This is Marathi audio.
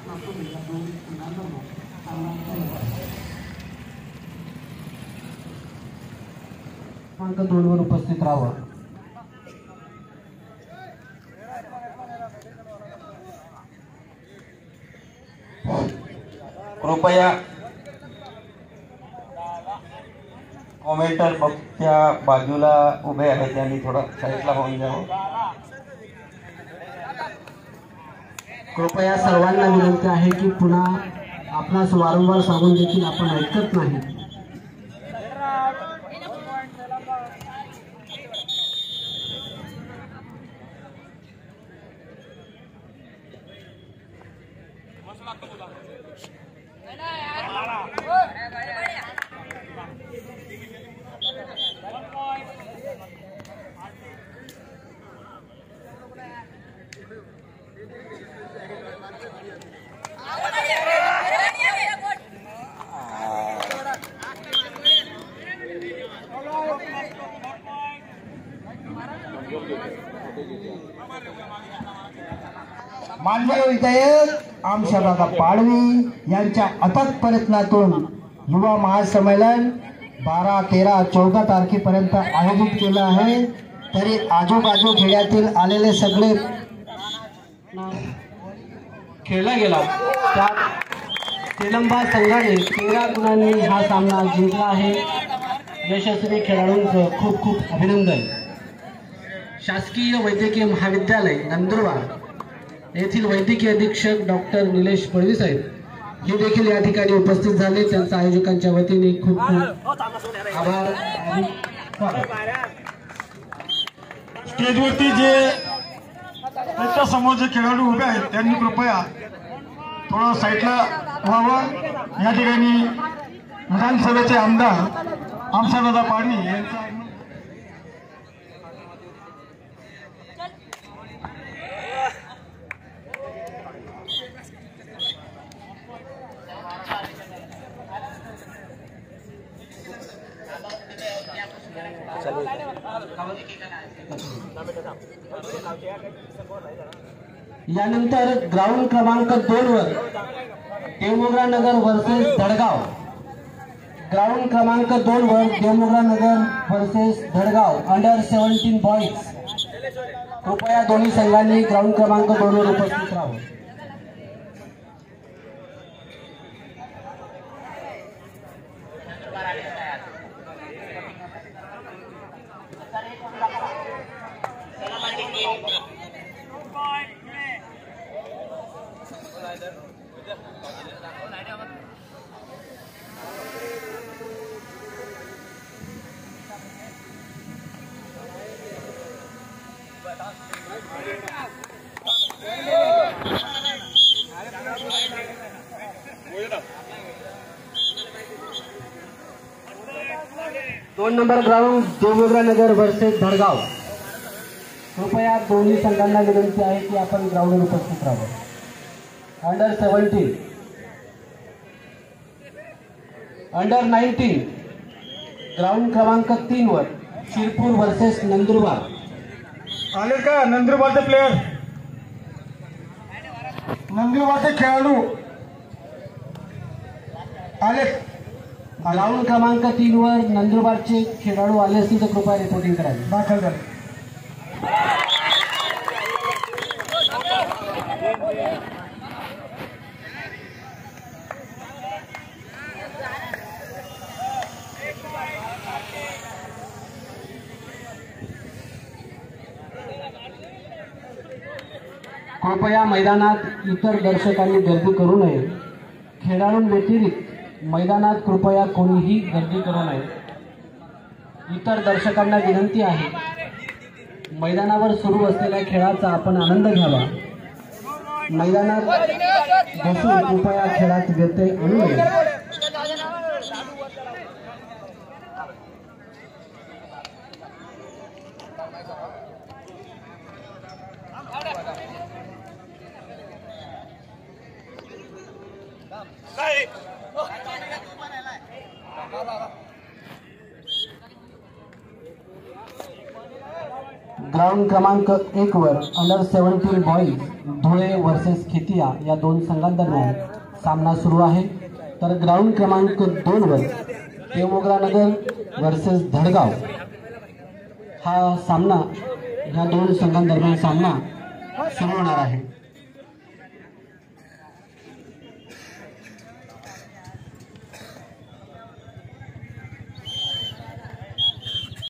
क्रमांक 2 वर उपस्थित राहावं। कृपया कॉमेंटर त्या बाजूला उभे आहेत त्यांनी थोडं साईडला होऊन जावं। कृपया सर्वांना विनंती आहे की पुन्हा आपणास वारंवार सांगून देखील आपण ऐकत नाही। माननीय विधायक आमशादादा पाडवी यांच्या अथक प्रयत्नातून युवा महासंमेलन 12, 13, 14 तारखेपर्यंत आयोजित केलं आहे। तरी आजूबाजू खेड्यातील आलेले सगळे खेळला गेला। त्यात तेलंबा संघाने 13 गुणांनी हा सामना जिंकला आहे। यशस्वी खेळाडूंचं खूप खूप अभिनंदन। शासकीय वैद्यकीय महाविद्यालय नंदुरबार येथील वैद्यकीय अधीक्षक डॉक्टर निलेश पळवी साहेब हे देखील या ठिकाणी उपस्थित झाले। त्यांच्या आयोजकांच्या वतीने खूप खूप आभार आणि स्टेजवरती जे त्यांच्या समोर जे खेळाडू उभे आहेत त्यांनी कृपया थोडं साईडला व्हावं। या ठिकाणी विधानसभेचे आमदार आमशादादा पाडवी यांचा यानंतर ग्राउंड क्रमांक 2 वर देवमोगरा नगर वर्सेस धडगाव। ग्राउंड क्रमांक 2 वर देवमोगरा नगर वर्सेस धडगाव अंडर 17 बॉईज। कृपया दोन्ही संघांनी ग्राउंड क्रमांक 2 वर उपस्थित राहावं। दोन नंबर ग्राउंड देवमोगरा नगर वर्सेस धडगाव। कृपया दोन्ही संघांना विनंती आहे की आपण ग्राउंडवर उपस्थित राहावं। अंडर 17, अंडर 19 ग्राउंड क्रमांक 3 वर शिरपूर वर्सेस नंदुरबार। आले का नंदुरबारचे प्लेयर, नंदुरबारचे खेळाडू आले। ग्राउंड क्रमांक 3 वर नंदुरबारचे खेळाडू आले असतील तर कृपया रिपोर्टिंग करावी। दाखल झाले। कृपया मैदानात इतर दर्शकांनी गर्दी करू नये। खेळाडूंव्यतिरिक्त मैदानात कृपया कोणीही गर्दी करू नये। इतर दर्शकांना विनंती आहे मैदानावर सुरू असलेल्या खेळाचा आपण आनंद घ्यावा। मैदानात बसून कृपया खेळात व्यत्यय आणू नये। ग्राउंड क्रमांक 1 वर अंडर 17 बॉईज धुळे वर्सेस खेतिया या दोन संघांदरम्यान सामना सुरू आहे। तर ग्राउंड क्रमांक 2 वर देवमोगरानगर वर्सेस धडगाव हा सामना या दोन संघांदरम्यान सामना सुरू होणार आहे।